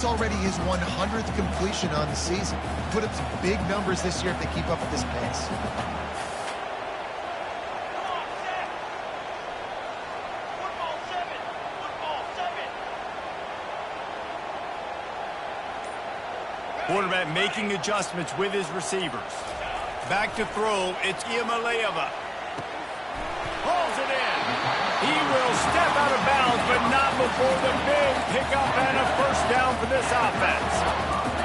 It's already his 100th completion on the season. Put up some big numbers this year if they keep up at this pace. Quarterback making adjustments with his receivers. Back to throw, it's Iamaleava. Hauls it in. He will step out of bounds, but not before the big pickup and a first down for this offense.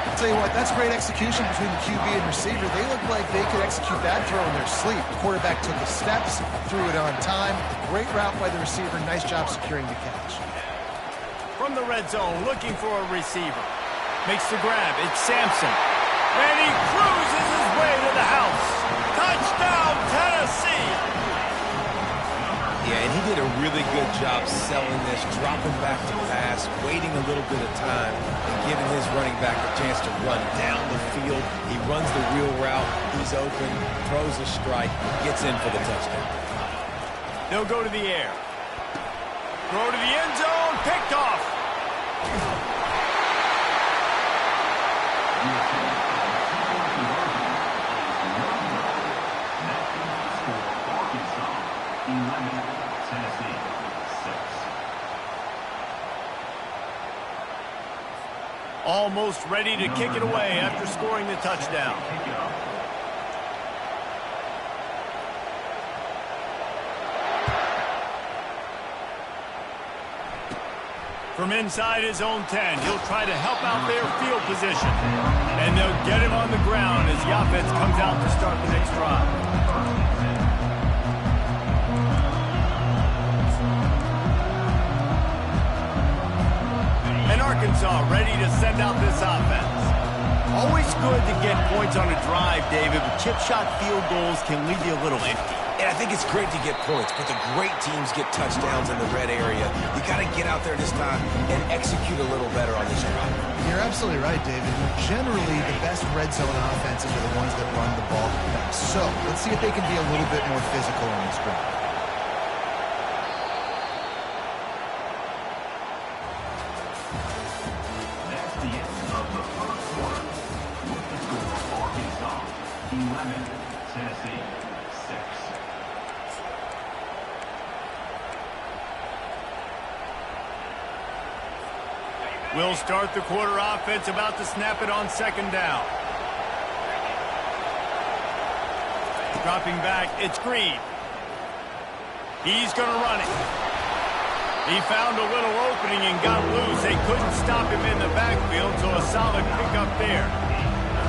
I'll tell you what, that's great execution between the QB and receiver. They look like they could execute that throw in their sleep. The quarterback took his steps, threw it on time. Great route by the receiver. Nice job securing the catch. From the red zone, looking for a receiver. Makes the grab. It's Sampson. And he cruises his way to the house. Touchdown, Tennessee! Yeah, and he did a really good job selling this, dropping back to pass, waiting a little bit of time, and giving his running back a chance to run down the field. He runs the wheel route. He's open, throws a strike, gets in for the touchdown. They'll go to the air. Throw to the end zone. Picked off. Almost ready to kick it away after scoring the touchdown. From inside his own 10, he'll try to help out their field position. And they'll get him on the ground as the offense comes out to start the next drive. Arkansas ready to send out this offense. Always good to get points on a drive, David, but chip shot field goals can leave you a little empty. And I think it's great to get points, but the great teams get touchdowns in the red area. You got to get out there this time and execute a little better on this drive. You're absolutely right, David. Generally, the best red zone offenses are the ones that run the ball the best. So let's see if they can be a little bit more physical on this drive. We'll start the quarter offense, about to snap it on second down. Dropping back, it's Green. He's going to run it. He found a little opening and got loose. They couldn't stop him in the backfield, so a solid pickup there.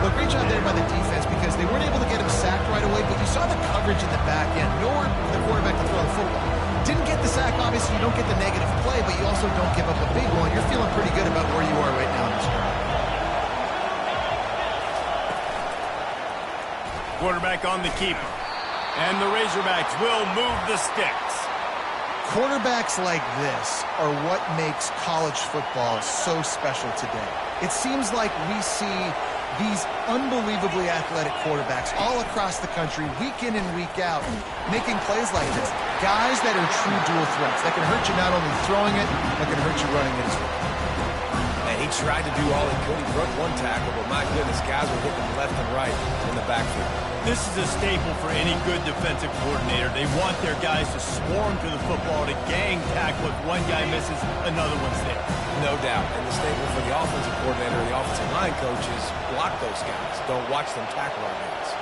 Well, great job there by the defense because they weren't able to get him sacked right away, but you saw the coverage in the back end. Nowhere for the quarterback to throw the football. Didn't get the sack, obviously you don't get the negative play, but you also don't give up a big one. You're feeling pretty good about where you are right now in this drive. Quarterback on the keeper. And the Razorbacks will move the sticks. Quarterbacks like this are what makes college football so special today. It seems like we see these unbelievably athletic quarterbacks all across the country, week in and week out, making plays like this. Guys that are true dual threats, that can hurt you not only throwing it, but can hurt you running it as well. And he tried to do all he could. He broke one tackle, but my goodness, guys were hitting him left and right in the backfield. This is a staple for any good defensive coordinator. They want their guys to swarm to the football, to gang tackle. If one guy misses, another one's there. No doubt. And the staple for the offensive coordinator, the offensive line coach, is block those guys. Don't watch them tackle our guys.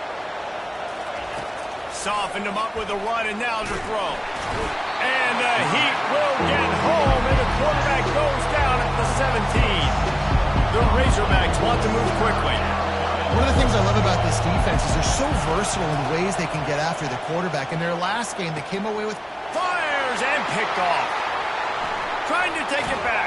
Softened him up with a run, and now to throw. And the heat will get home, and the quarterback goes down at the 17. The Razorbacks want to move quickly. One of the things I love about this defense is they're so versatile in ways they can get after the quarterback. In their last game, they came away with... Fires and picked off. Trying to take it back.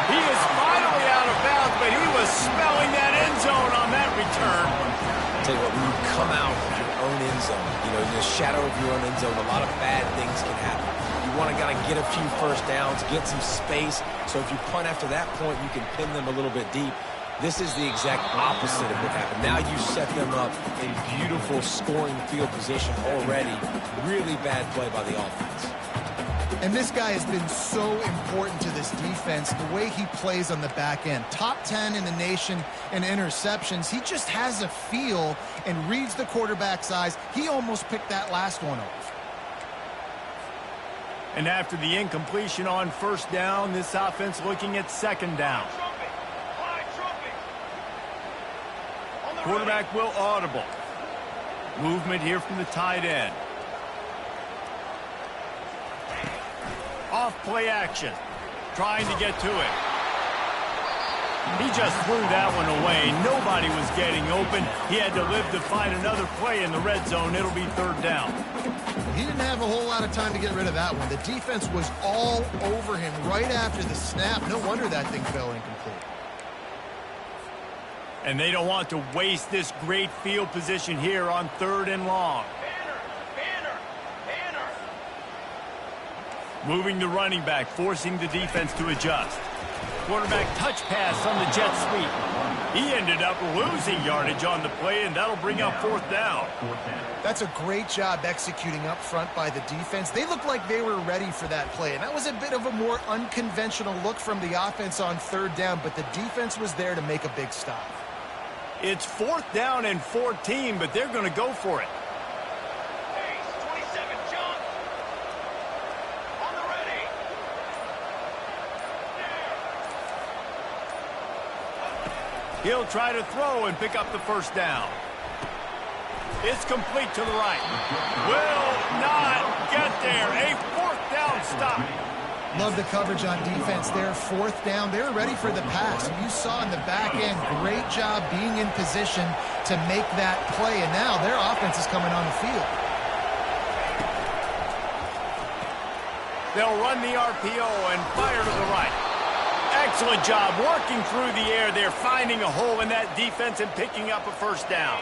He is finally out of bounds, but he was smelling that end zone on that return. I'll tell you what, when you come out of your own end zone, you know, in the shadow of your own end zone, a lot of bad things can happen. You want to kind of get a few first downs, get some space, so if you punt after that point, you can pin them a little bit deep. This is the exact opposite of what happened. Now you set them up in beautiful scoring field position already. Really bad play by the offense. And this guy has been so important to this defense, the way he plays on the back end. Top 10 in the nation in interceptions. He just has a feel and reads the quarterback's eyes. He almost picked that last one off. And after the incompletion on first down, this offense looking at second down. Quarterback will audible. Movement here from the tight end. Off play action. Trying to get to it. He just threw that one away. Nobody was getting open. He had to live to find another play in the red zone. It'll be third down. He didn't have a whole lot of time to get rid of that one. The defense was all over him right after the snap. No wonder that thing fell incomplete. And they don't want to waste this great field position here on third and long. Moving the running back, forcing the defense to adjust. Quarterback touch pass on the jet sweep. He ended up losing yardage on the play, and that'll bring up fourth down. That's a great job executing up front by the defense. They looked like they were ready for that play, and that was a bit of a more unconventional look from the offense on third down, but the defense was there to make a big stop. It's fourth down and 14, but they're going to go for it. He'll try to throw and pick up the first down. It's complete to the right. Will not get there. A fourth down stop. Love the coverage on defense there. Fourth down. They were ready for the pass. You saw in the back end, great job being in position to make that play. And now their offense is coming on the field. They'll run the RPO and fire to the right. Excellent job working through the air there, finding a hole in that defense and picking up a first down.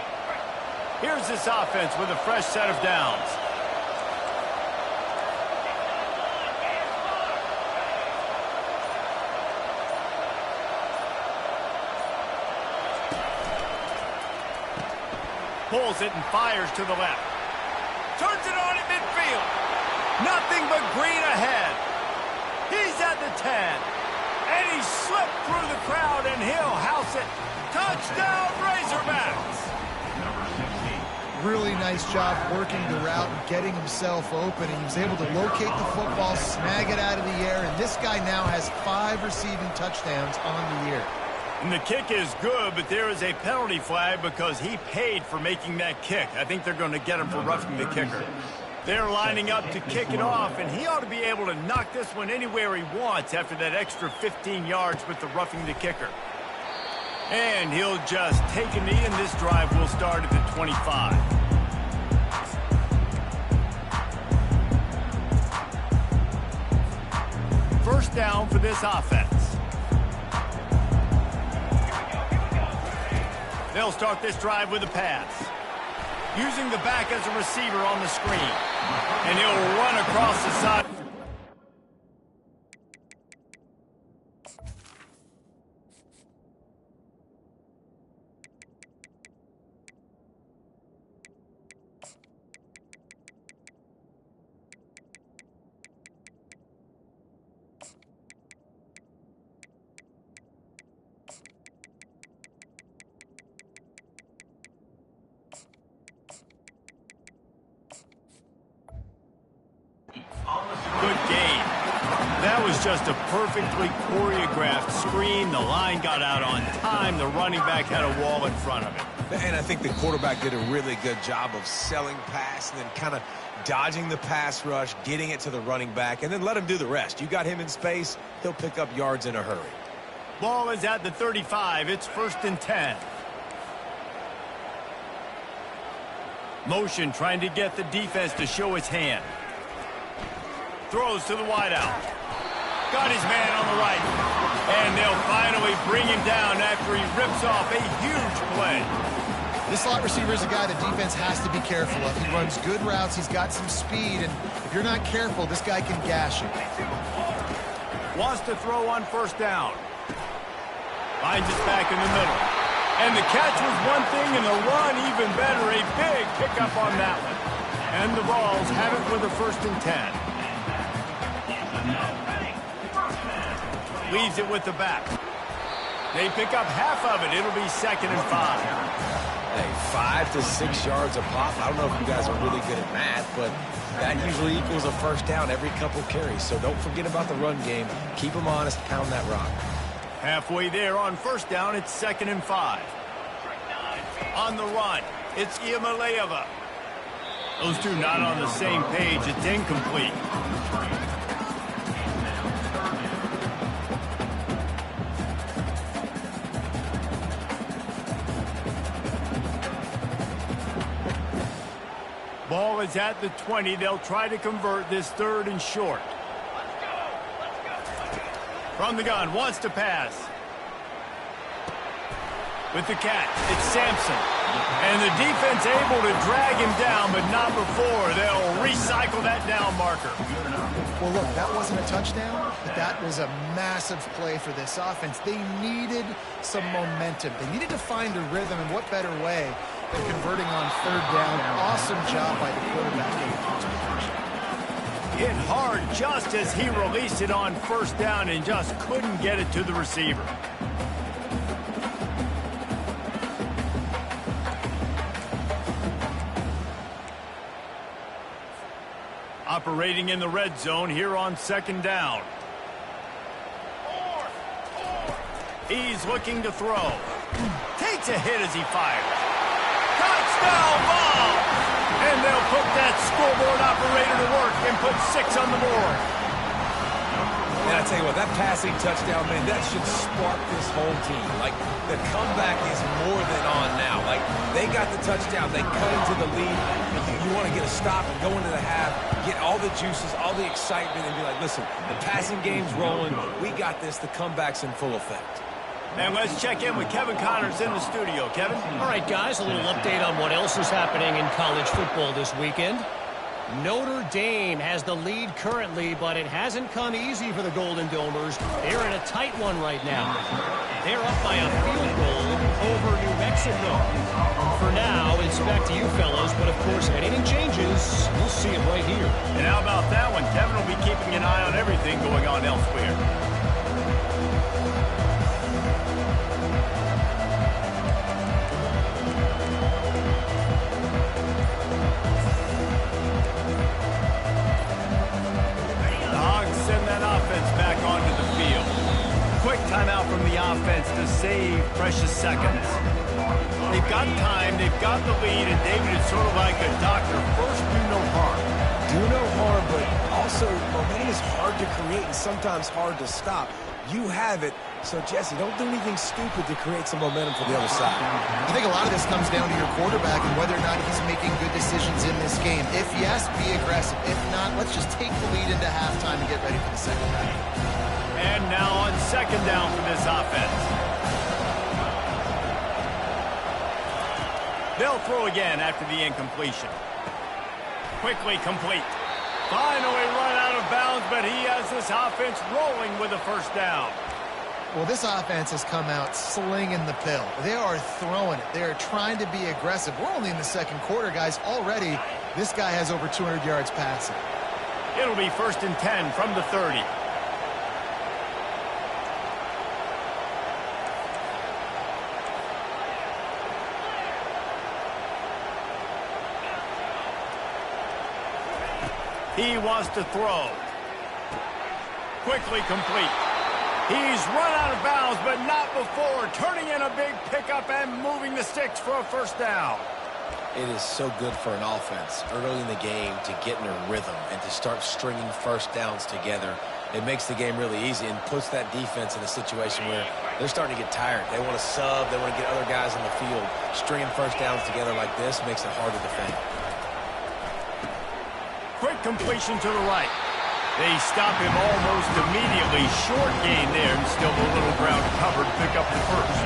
Here's this offense with a fresh set of downs. Pulls it and fires to the left. Turns it on at midfield. Nothing but green ahead. He's at the 10. And he slipped through the crowd, and he'll house it. Touchdown, Razorbacks! Really nice job working the route and getting himself open. And he was able to locate the football, snag it out of the air, and this guy now has 5 receiving touchdowns on the year. And the kick is good, but there is a penalty flag because he paid for making that kick. I think they're going to get him for roughing the kicker. They're lining up to kick it off, and he ought to be able to knock this one anywhere he wants after that extra 15 yards with the roughing the kicker. And he'll just take a knee, and this drive will start at the 25. First down for this offense. They'll start this drive with a pass. Using the back as a receiver on the screen. And he'll run across the side. Good game. That was just a perfectly choreographed screen. The line got out on time. The running back had a wall in front of it. And I think the quarterback did a really good job of selling pass and then kind of dodging the pass rush, getting it to the running back, and then let him do the rest. You got him in space, he'll pick up yards in a hurry. Ball is at the 35. It's 1st and 10. Motion trying to get the defense to show its hand. Throws to the wideout. Got his man on the right. And they'll finally bring him down after he rips off a huge play. This slot receiver is a guy the defense has to be careful of. He runs good routes. He's got some speed. And if you're not careful, this guy can gash you. Wants to throw on first down. Finds it back in the middle. And the catch was one thing, and the run even better. A big pickup on that one. And the Vols have it with a 1st and 10. Leaves it with the back. They pick up half of it. It'll be 2nd and 5. Hey, 5 to 6 yards a pop. I don't know if you guys are really good at math, but that usually equals a first down every couple carries. So don't forget about the run game. Keep them honest. Pound that rock. Halfway there on first down, it's 2nd and 5. On the run, it's Iamaleava. Those two not on the same page. It's incomplete. Ball is at the 20. They'll try to convert this 3rd and short. From the gun, wants to pass. With the catch, it's Sampson. And the defense able to drag him down, but not before. They'll recycle that down marker. Well, look, that wasn't a touchdown, but that was a massive play for this offense. They needed some momentum. They needed to find a rhythm, and what better way than converting on 3rd down. Awesome job by the quarterback. Hit hard just as he released it on 1st down and just couldn't get it to the receiver. Operating in the red zone here on 2nd down. He's looking to throw. Takes a hit as he fires. Touchdown ball! And they'll put that scoreboard operator to work and put 6 on the board. And I tell you what, that passing touchdown, man, that should spark this whole team. Like, the comeback is more than on now. Like, they got the touchdown. They cut into the lead. You want to get a stop and go into the half, get all the juices, all the excitement, and be like, listen, the passing game's rolling. We got this. The comeback's in full effect. And let's check in with Kevin Connors in the studio. Kevin? All right, guys, a little update on what else is happening in college football this weekend. Notre Dame has the lead currently, but it hasn't come easy for the Golden Domers. They're in a tight one right now. They're up by a field goal over New Mexico. For now, it's back to you fellows, but of course, if anything changes, you'll see it right here. And how about that one? Kevin will be keeping an eye on everything going on elsewhere. Timeout from the offense to save precious seconds. They've got time, they've got the lead, and David is sort of like a doctor. First, do no harm. Do no harm, but also momentum is hard to create and sometimes hard to stop. You have it, so Jesse, don't do anything stupid to create some momentum for the other side. I think a lot of this comes down to your quarterback and whether or not he's making good decisions in this game. If yes, be aggressive. If not, let's just take the lead into halftime and get ready for the second half. And now on 2nd down for this offense. They'll throw again after the incompletion. Quickly complete. Finally run out of bounds, but he has this offense rolling with a 1st down. Well, this offense has come out slinging the pill. They are throwing it. They are trying to be aggressive. We're only in the 2nd quarter, guys. Already, this guy has over 200 yards passing. It'll be 1st and 10 from the 30. He wants to throw. Quickly complete. He's run out of bounds, but not before. Turning in a big pickup and moving the sticks for a 1st down. It is so good for an offense early in the game to get in a rhythm and to start stringing 1st downs together. It makes the game really easy and puts that defense in a situation where they're starting to get tired. They want to sub. They want to get other guys on the field. Stringing 1st downs together like this makes it hard to defend. Quick completion to the right. They stop him almost immediately. Short gain there, and still a little ground covered. Pick up the 1st.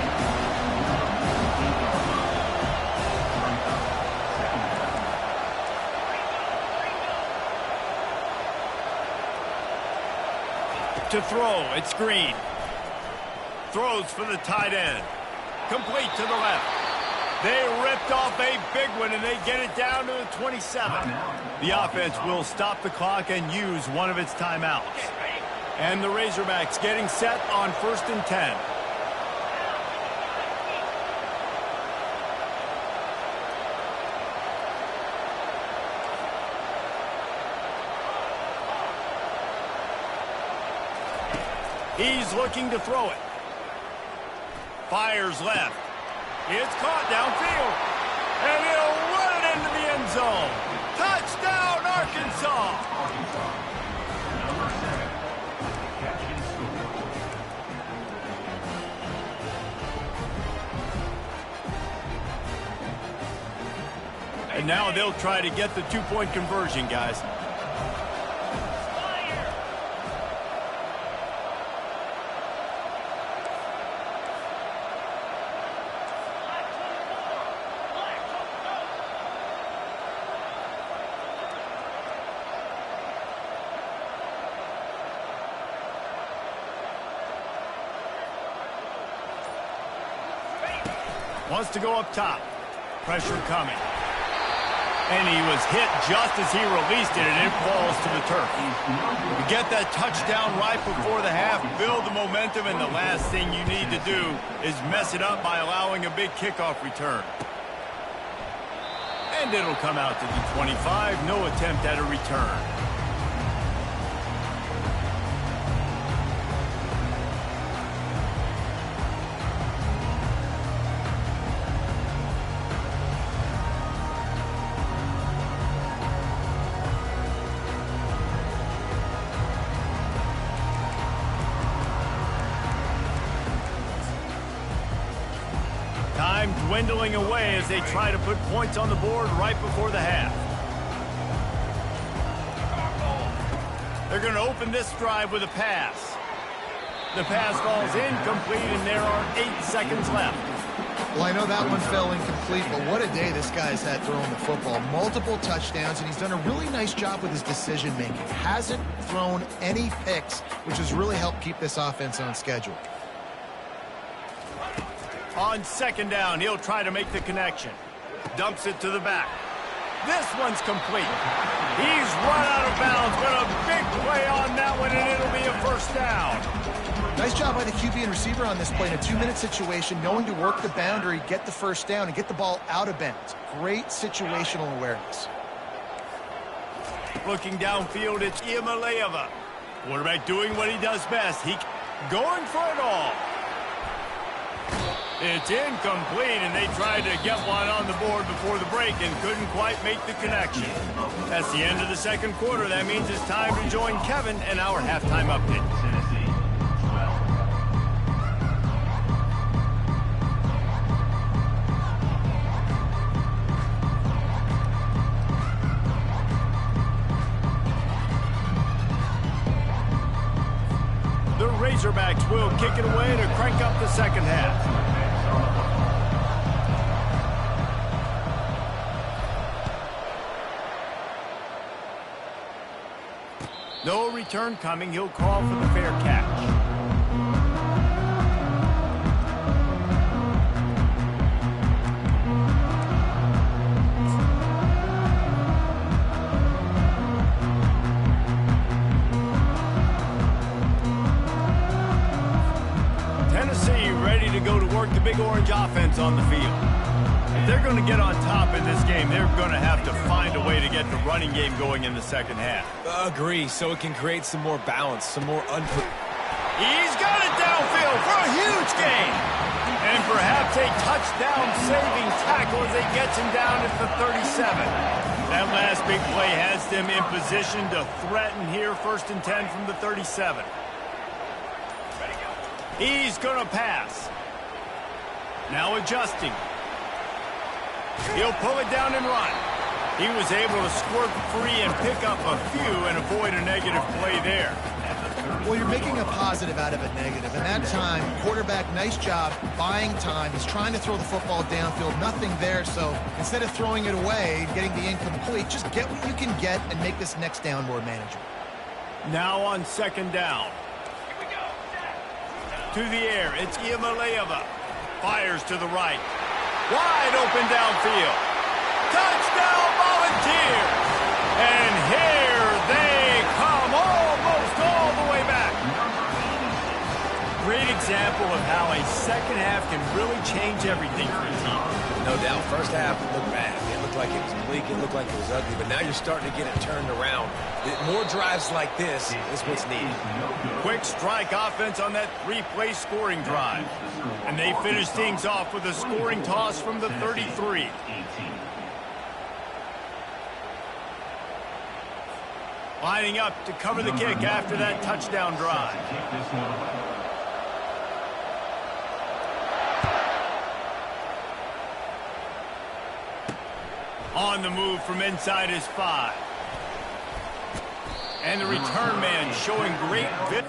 To throw, it's Green. Throws for the tight end. Complete to the left. They ripped off a big one, and they get it down to the 27. The offense will stop the clock and use one of its timeouts. And the Razorbacks getting set on 1st and 10. He's looking to throw it. Fires left. It's caught downfield. And he'll run it into the end zone. Touchdown, Arkansas! And now they'll try to get the two-point conversion, guys. Wants to go up top. Pressure coming. And he was hit just as he released it, and it falls to the turf. You get that touchdown right before the half, build the momentum, and the last thing you need to do is mess it up by allowing a big kickoff return. And it'll come out to the 25, no attempt at a return. Time dwindling away as they try to put points on the board right before the half. They're going to open this drive with a pass. The pass falls incomplete, and there are 8 seconds left. Well, I know that one fell incomplete, but what a day this guy's had throwing the football. Multiple touchdowns, and he's done a really nice job with his decision-making. Hasn't thrown any picks, which has really helped keep this offense on schedule. On 2nd down, he'll try to make the connection. Dumps it to the back. This one's complete. He's run out of bounds, but a big play on that one, and it'll be a 1st down. Nice job by the QB and receiver on this play in a 2-minute situation, knowing to work the boundary, get the 1st down, and get the ball out of bounds. Great situational awareness. Looking downfield, it's Iamaleava. Quarterback doing what he does best. He going for it all. It's incomplete, and they tried to get one on the board before the break and couldn't quite make the connection. That's the end of the 2nd quarter. That means it's time to join Kevin and our halftime update. The Razorbacks will kick it away to crank up the 2nd half. No return coming. He'll call for the fair catch. Tennessee ready to go to work the Big Orange offense on the field. If they're going to get on top in this game, they're going to have to find a way to get the running game going in the 2nd half. Agree, so it can create some more balance, some more He's got it downfield for a huge gain. And perhaps a touchdown-saving tackle as he gets him down at the 37. That last big play has them in position to threaten here, 1st and 10 from the 37. He's going to pass. Now adjusting. He'll pull it down and run. He was able to squirt free and pick up a few and avoid a negative play there. Well, you're making a positive out of a negative. And that time, quarterback, nice job buying time. He's trying to throw the football downfield. Nothing there, so instead of throwing it away, getting the incomplete, just get what you can get and make this next down more manageable. Now on 2nd down. To the air, it's Iamaleava. Fires to the right. Wide open downfield. Touchdown Volunteers! And here they come almost all the way back. great example of how a second half can really change everything for a team. No doubt. First half looked bad. It looked like it was bleak. It looked like it was ugly. But now you're starting to get it turned around. More drives like this is what's needed. Quick strike offense on that three-play scoring drive. And they finish things off with a scoring toss from the 33. Lining up to cover the kick after that touchdown drive. On the move from inside his 5. And the return man showing great fit.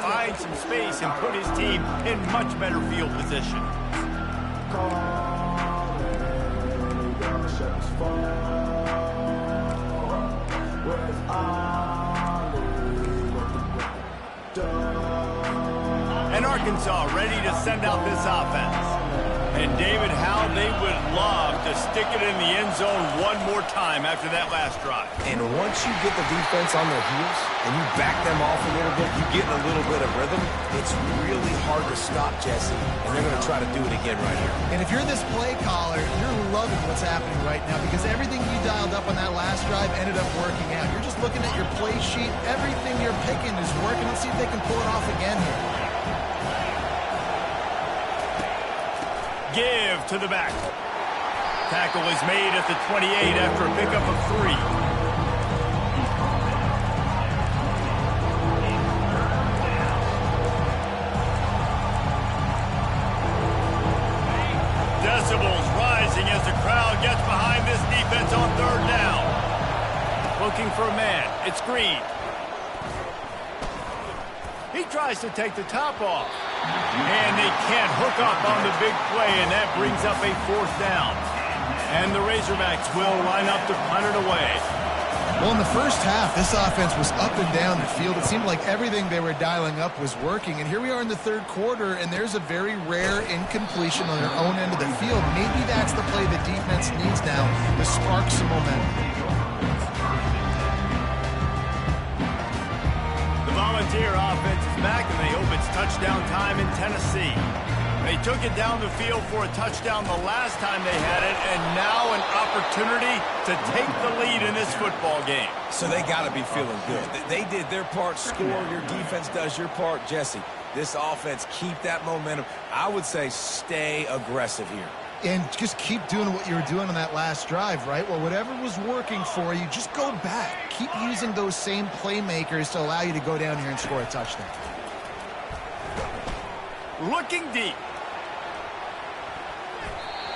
Find some space and put his team in much better field position. And Arkansas ready to send out this offense. And David, how they would love to stick it in the end zone one more time after that last drive. And once you get the defense on their heels and you back them off a little bit, you get in a little bit of rhythm, it's really hard to stop Jesse. And they're going to try to do it again right here. And if you're this play caller, you're loving what's happening right now because everything you dialed up on that last drive ended up working out. You're just looking at your play sheet. Everything you're picking is working. Let's see if they can pull it off again here. Give to the back. Tackle is made at the 28 after a pickup of 3. Decibels rising as the crowd gets behind this defense on 3rd down. Looking for a man. It's Green. He tries to take the top off. And they can't hook up on the big play, and that brings up a 4th down. And the Razorbacks will line up to punt it away. Well, in the first half, this offense was up and down the field. It seemed like everything they were dialing up was working. And here we are in the 3rd quarter, and there's a very rare incompletion on their own end of the field. Maybe that's the play the defense needs now to spark some momentum. Volunteer offense is back, and they hope it's touchdown time in Tennessee. They took it down the field for a touchdown the last time they had it, and now an opportunity to take the lead in this football game. So they got to be feeling good. They did their part, score. Your defense does your part. Jesse, this offense, keep that momentum. I would say stay aggressive here. And just keep doing what you were doing on that last drive, right? Well, whatever was working for you, just go back. Keep using those same playmakers to allow you to go down here and score a touchdown. Looking deep.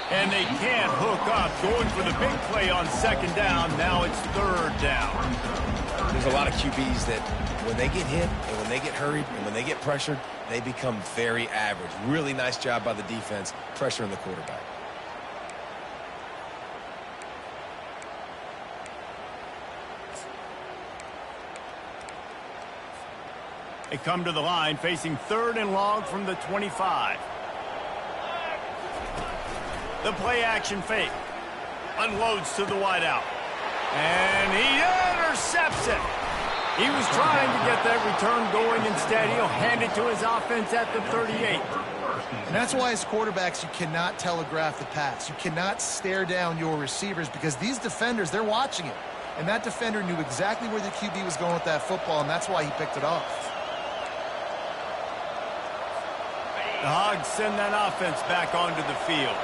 And they can't hook up. Going for the big play on 2nd down. Now it's 3rd down. There's a lot of QBs that when they get hit and when they get hurried and when they get pressured, they become very average. Really nice job by the defense pressuring the quarterback. They come to the line facing 3rd and long from the 25. The play action fake. Unloads to the wideout. And he intercepts it. He was trying to get that return going. Instead, he'll hand it to his offense at the 38. And that's why as quarterbacks, you cannot telegraph the pass. You cannot stare down your receivers because these defenders, they're watching it. And that defender knew exactly where the QB was going with that football, and that's why he picked it off. The Hogs send that offense back onto the field.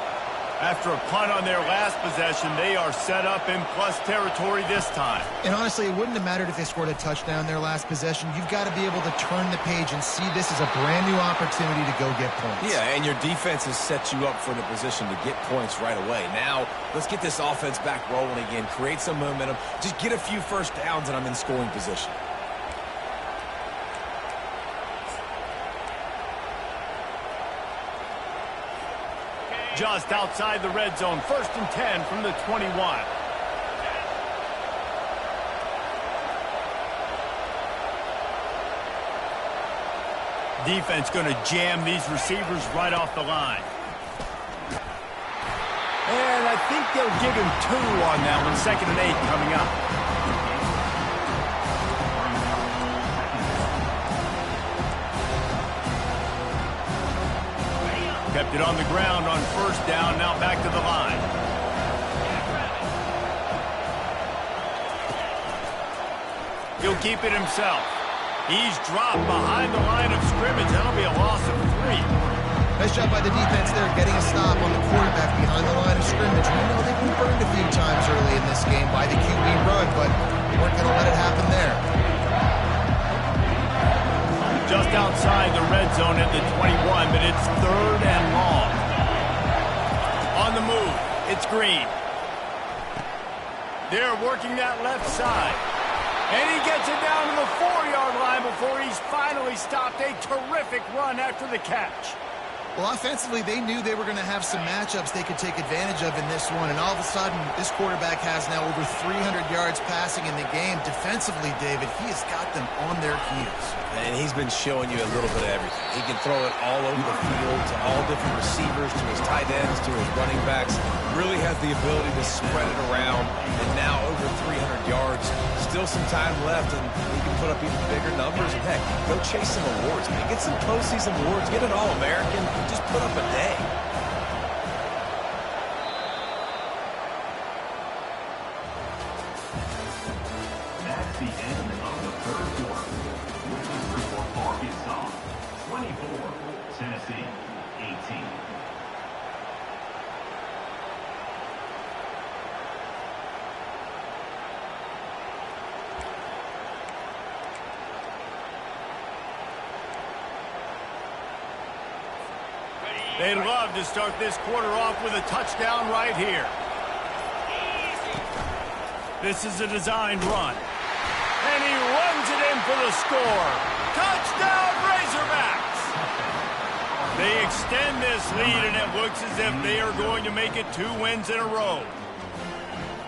After a punt on their last possession, they are set up in plus territory this time. And honestly, it wouldn't have mattered if they scored a touchdown their last possession. You've got to be able to turn the page and see this as a brand new opportunity to go get points. Yeah, and your defense has set you up for the position to get points right away. Now, let's get this offense back rolling again, create some momentum, just get a few first downs, and I'm in scoring position. Just outside the red zone, 1st and 10 from the 21. Defense going to jam these receivers right off the line. And I think they'll give him 2 on that one. 2nd and 8 coming up. Kept it on the ground on 1st down, now back to the line. He'll keep it himself. He's dropped behind the line of scrimmage. That'll be a loss of 3. Nice job by the defense there, getting a stop on the quarterback behind the line of scrimmage. We know they've been burned a few times early in this game by the QB run, but we weren't going to let it happen there. Just outside the red zone at the 21, but it's 3rd and long. On the move, it's Green. They're working that left side. And he gets it down to the 4-yard line before he's finally stopped. A terrific run after the catch. Well, offensively, they knew they were going to have some matchups they could take advantage of in this one, and all of a sudden, this quarterback has now over 300 yards passing in the game. Defensively, David, he has got them on their heels. And he's been showing you a little bit of everything. He can throw it all over the field to all different receivers, to his tight ends, to his running backs. Really has the ability to spread it around, and now over 300 yards. Still some time left, and he can put up even bigger numbers. And heck, go chase some awards, man. Get some postseason awards. Get an All-American. Just put up a day. That's the end of the 3rd quarter. With the score for Arkansas, 24, Tennessee, 18. They'd love to start this quarter off with a touchdown right here. This is a designed run. And he runs it in for the score. Touchdown, Razorbacks! They extend this lead, and it looks as if they are going to make it 2 wins in a row.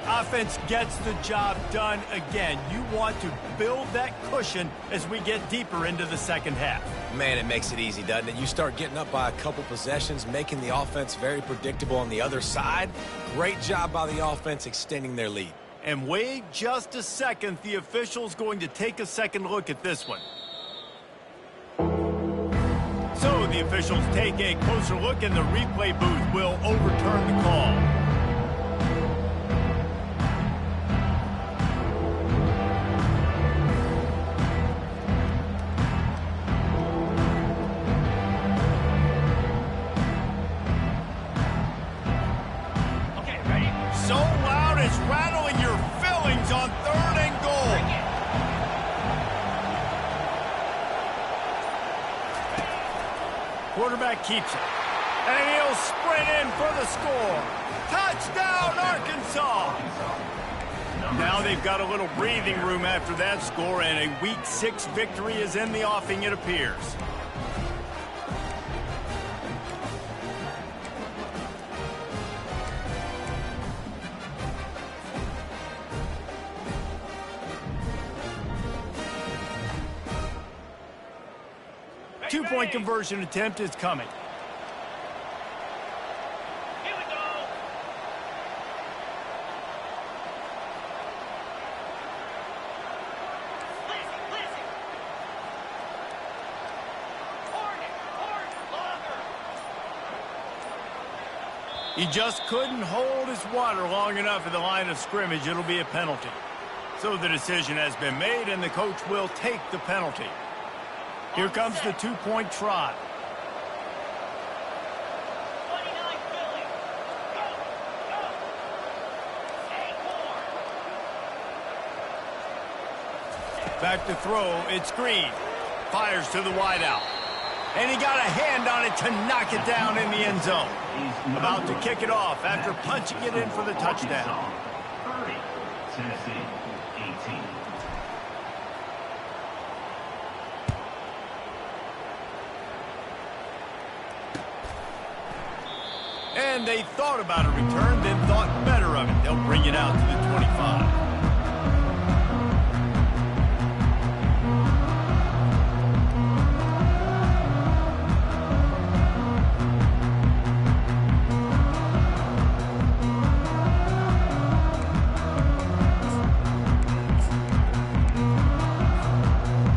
Offense gets the job done again. You want to build that cushion as we get deeper into the second half. Man, it makes it easy, doesn't it? You start getting up by a couple possessions, making the offense very predictable on the other side. Great job by the offense extending their lead. And wait just a second. The official's going to take a second look at this one. So the officials take a closer look, and the replay booth will overturn the call. So loud it's rattling your fillings on 3rd and goal. Quarterback keeps it. And he'll sprint in for the score. Touchdown, Arkansas! Now they've got a little breathing room after that score, and a Week 6 victory is in the offing, it appears. Two-point conversion attempt is coming. Here we go. Listen. Longer. He just couldn't hold his water long enough at the line of scrimmage. It'll be a penalty. So the decision has been made, and the coach will take the penalty. Here comes the 2-point try. Back to throw, it's Green. Fires to the wideout. And he got a hand on it to knock it down in the end zone. About to kick it off after punching it in for the touchdown. 30, Tennessee, 18. And they thought about a return, then thought better of it. They'll bring it out to the 25.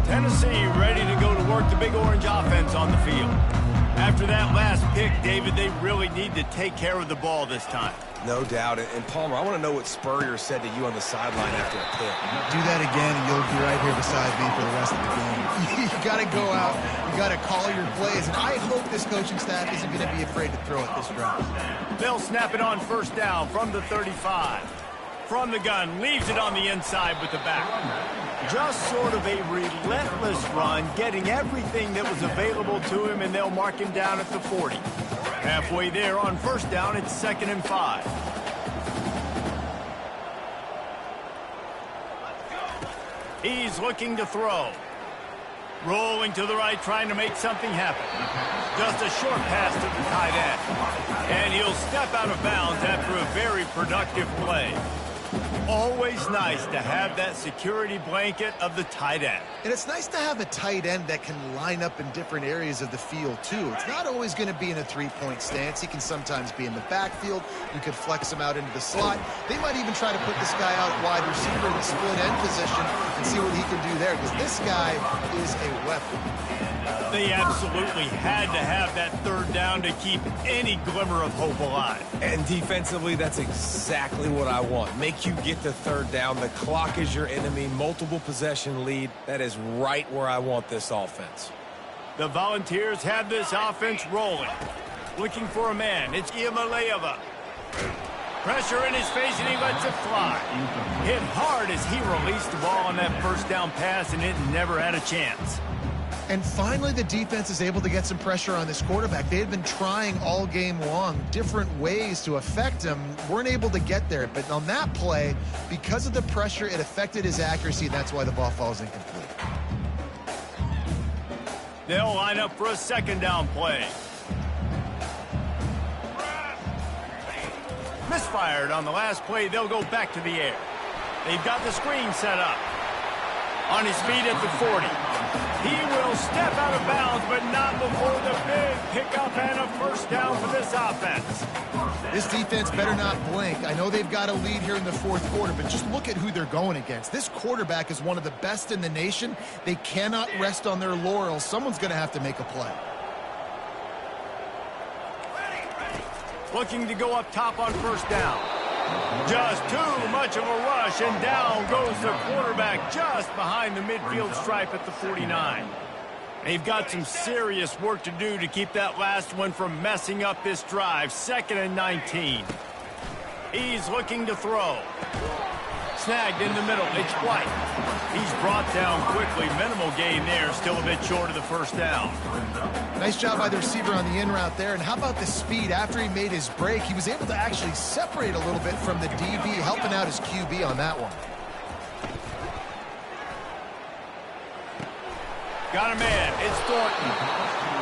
Tennessee ready to go to work the Big Orange offense on the field. After that last pick, David, they really need to take care of the ball this time. No doubt. And Palmer, I want to know what Spurrier said to you on the sideline after a pick. Do that again, and you'll be right here beside me for the rest of the game. You got to go out. You got to call your plays. And I hope this coaching staff isn't going to be afraid to throw it this drive. They'll snap it on first down from the 35. From the gun, leaves it on the inside with the back. Just sort of a relentless run, getting everything that was available to him, and they'll mark him down at the 40. Halfway there on first down, it's 2nd and 5. He's looking to throw. Rolling to the right, trying to make something happen. Just a short pass to the tight end. And he'll step out of bounds after a very productive play. Always nice to have that security blanket of the tight end. And it's nice to have a tight end that can line up in different areas of the field, too. It's not always going to be in a three-point stance. He can sometimes be in the backfield. You could flex him out into the slot. They might even try to put this guy out wide receiver in the split end position and see what he can do there, because this guy is a weapon. They absolutely had to have that third down to keep any glimmer of hope alive. And defensively, that's exactly what I want. Make you get the third down. The clock is your enemy. Multiple possession lead. That is right where I want this offense. The Volunteers have this offense rolling. Looking for a man. It's Iamaleava. Pressure in his face, and he lets it fly. Hit hard as he released the ball on that first down pass, and it never had a chance. And finally, the defense is able to get some pressure on this quarterback. They had been trying all game long different ways to affect him. Weren't able to get there. But on that play, because of the pressure, it affected his accuracy. That's why the ball falls incomplete. They'll line up for a second down play. Misfired on the last play. They'll go back to the air. They've got the screen set up. On his feet at the 40. He will step out of bounds, but not before the big pickup and a first down for this offense. This defense better not blink. I know they've got a lead here in the fourth quarter, but just look at who they're going against. This quarterback is one of the best in the nation. They cannot rest on their laurels. Someone's going to have to make a play. Looking to go up top on first down. Just too much of a rush, and down goes the quarterback just behind the midfield stripe at the 49. They've got some serious work to do to keep that last one from messing up this drive. 2nd and 19. He's looking to throw. Snagged in the middle. It's White. He's brought down quickly. Minimal gain there. Still a bit short of the first down. Nice job by the receiver on the in route there. And how about the speed? After he made his break, he was able to actually separate a little bit from the DB, helping out his QB on that one. Got a man. It's Thornton.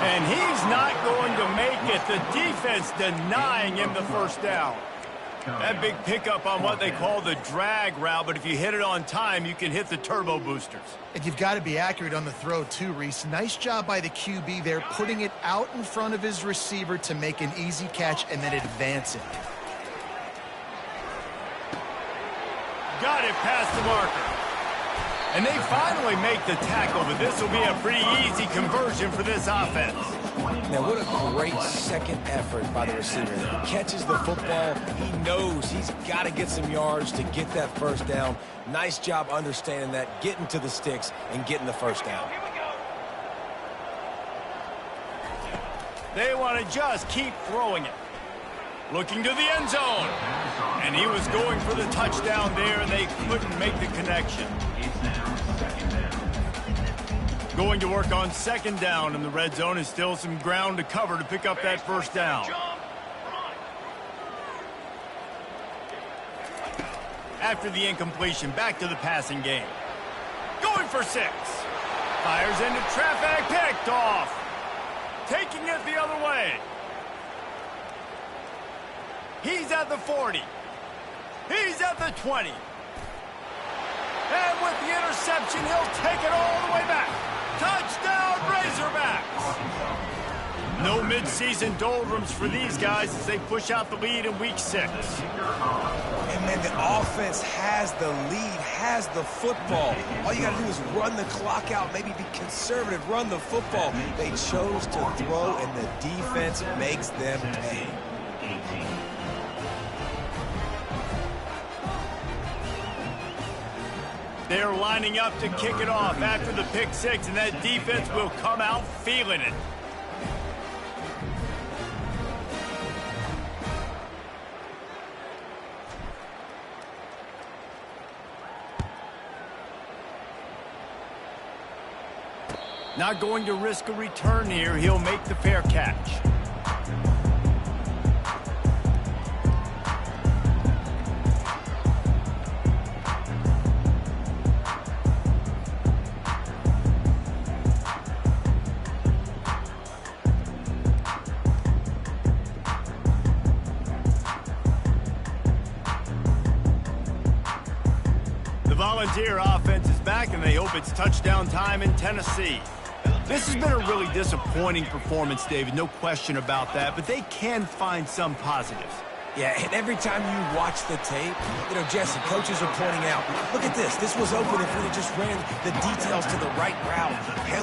And he's not going to make it. The defense denying him the first down. That big pickup on what they call the drag route, but if you hit it on time, you can hit the turbo boosters. And you've got to be accurate on the throw too, Reese. Nice job by the QB there, putting it out in front of his receiver to make an easy catch and then advance it. Got it past the marker. And they finally make the tackle, but this will be a pretty easy conversion for this offense. Now, what a great second effort by the receiver. He catches the football. He knows he's got to get some yards to get that first down. Nice job understanding that, getting to the sticks and getting the first down. They want to just keep throwing it. Looking to the end zone. And he was going for the touchdown there, and they couldn't make the connection. It's now second down. Going to work on second down, and the red zone is still some ground to cover to pick up that first down. After the incompletion, back to the passing game. Going for 6. Fires into traffic, picked off. Taking it the other way. He's at the 40. He's at the 20. And with the interception, he'll take it all the way back. Touchdown, Razorbacks! No midseason doldrums for these guys as they push out the lead in Week 6. And, man, the offense has the lead, has the football. All you got to do is run the clock out, maybe be conservative, run the football. They chose to throw, and the defense makes them pay. They're lining up to kick it off after the pick 6, and that defense will come out feeling it. Not going to risk a return here. He'll make the fair catch. The Volunteer offense is back, and they hope it's touchdown time in Tennessee. This has been a really disappointing performance, David, no question about that, but they can find some positives. Yeah, and every time you watch the tape, Jesse, coaches are pointing out, look at this. This was open if we just ran the details to the right route,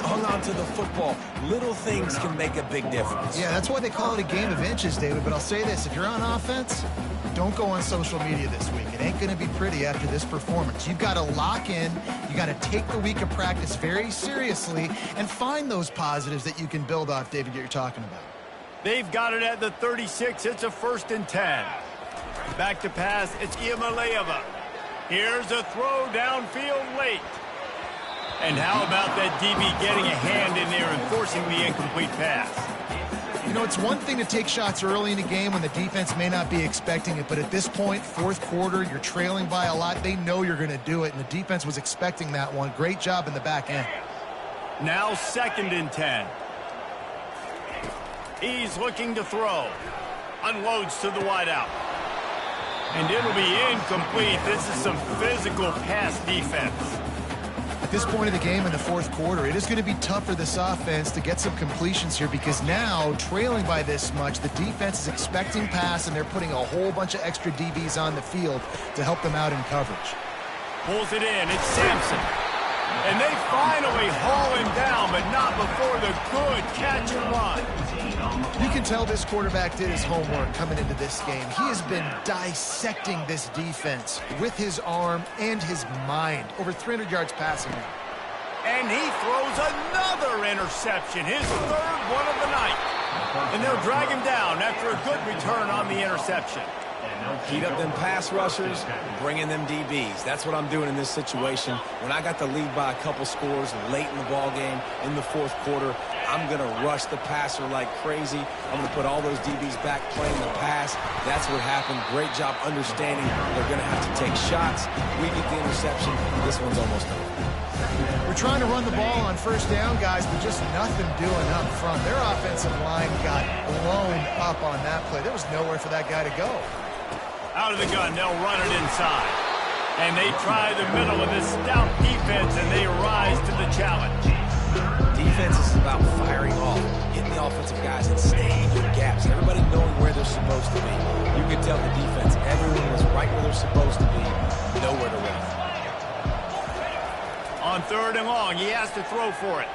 hung on to the football. Little things can make a big difference. Yeah, that's why they call it a game of inches, David. But I'll say this, if you're on offense, don't go on social media this week. It ain't going to be pretty after this performance. You've got to lock in. You got to take the week of practice very seriously and find those positives that you can build off, David, that you're talking about. They've got it at the 36. It's a 1st and 10. Back to pass. It's Iamaleava. Here's a throw downfield late. And how about that DB getting a hand in there and forcing the incomplete pass? It's one thing to take shots early in the game when the defense may not be expecting it, but at this point, 4th quarter, you're trailing by a lot. They know you're going to do it, and the defense was expecting that one. Great job in the back end. Now 2nd and 10. He's looking to throw. Unloads to the wideout. And it'll be incomplete. This is some physical pass defense. At this point of the game in the 4th quarter, it is going to be tough for this offense to get some completions here because now, trailing by this much, the defense is expecting pass, and they're putting a whole bunch of extra DBs on the field to help them out in coverage. Pulls it in. It's Sampson. And they finally haul him down, but not before the good catch and run. You can tell this quarterback did his homework coming into this game. He has been dissecting this defense with his arm and his mind. Over 300 yards passing now. And he throws another interception, his 3rd one of the night. And they'll drag him down after a good return on the interception. Heat up them pass rushers, bring in them DBs. That's what I'm doing in this situation. When I got the lead by a couple scores late in the ball game in the 4th quarter, I'm going to rush the passer like crazy. I'm going to put all those DBs back playing the pass. That's what happened. Great job understanding they're going to have to take shots. We get the interception. This one's almost over. We're trying to run the ball on 1st down, guys, but just nothing doing up front. Their offensive line got blown up on that play. There was nowhere for that guy to go. Out of the gun, they'll run it inside. And they try the middle of this stout defense, and they rise to the challenge. Defense is about firing off, hitting the offensive guys and staying in gaps. Everybody knowing where they're supposed to be. You could tell the defense, everyone was right where they're supposed to be, nowhere to run. On 3rd and long, he has to throw for it.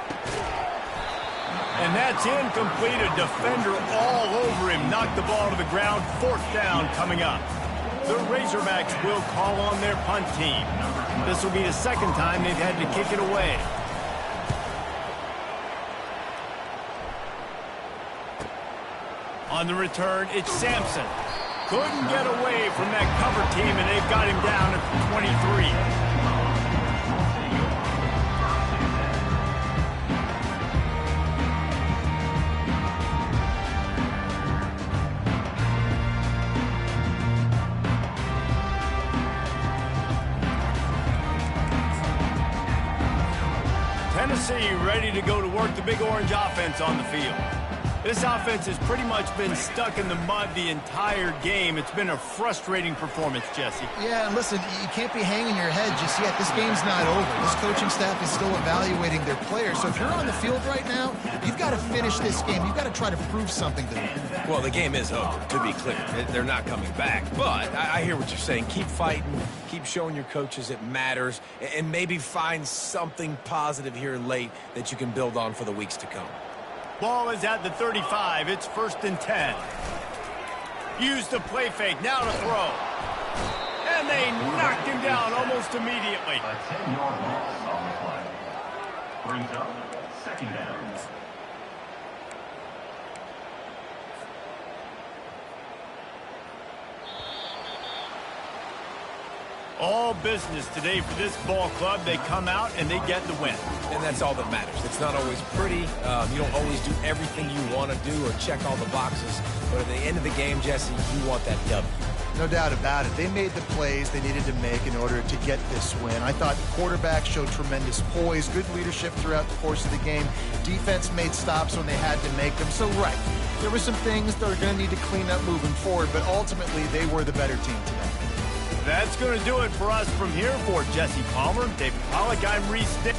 And that's incomplete. A defender all over him. Knocked the ball to the ground. 4th down coming up. The Razorbacks will call on their punt team. This will be the 2nd time they've had to kick it away. On the return, it's Sampson. Couldn't get away from that cover team, and they've got him down at 23. Tennessee ready to go to work the Big Orange offense on the field. This offense has pretty much been stuck in the mud the entire game. It's been a frustrating performance, Jesse. Yeah, and listen, you can't be hanging your head just yet. This game's not over. This coaching staff is still evaluating their players. So if you're on the field right now, you've got to finish this game. You've got to try to prove something to them. Well, the game is over, to be clear. They're not coming back. But I hear what you're saying. Keep fighting. Keep showing your coaches it matters. And maybe find something positive here late that you can build on for the weeks to come. Ball is at the 35. It's 1st and 10. Use the play fake. Now to throw. And they knocked him down almost immediately. A 10-yard loss on the play. Brings up 2nd down. All business today for this ball club. They come out and they get the win. And that's all that matters. It's not always pretty. You don't always do everything you want to do or check all the boxes. But at the end of the game, Jesse, you want that W. No doubt about it. They made the plays they needed to make in order to get this win. I thought the quarterback showed tremendous poise, good leadership throughout the course of the game. Defense made stops when they had to make them. So, right, there were some things that are going to need to clean up moving forward, but ultimately they were the better team today. That's going to do it for us from here. For Jesse Palmer, David Pollack, I'm Reese Stick.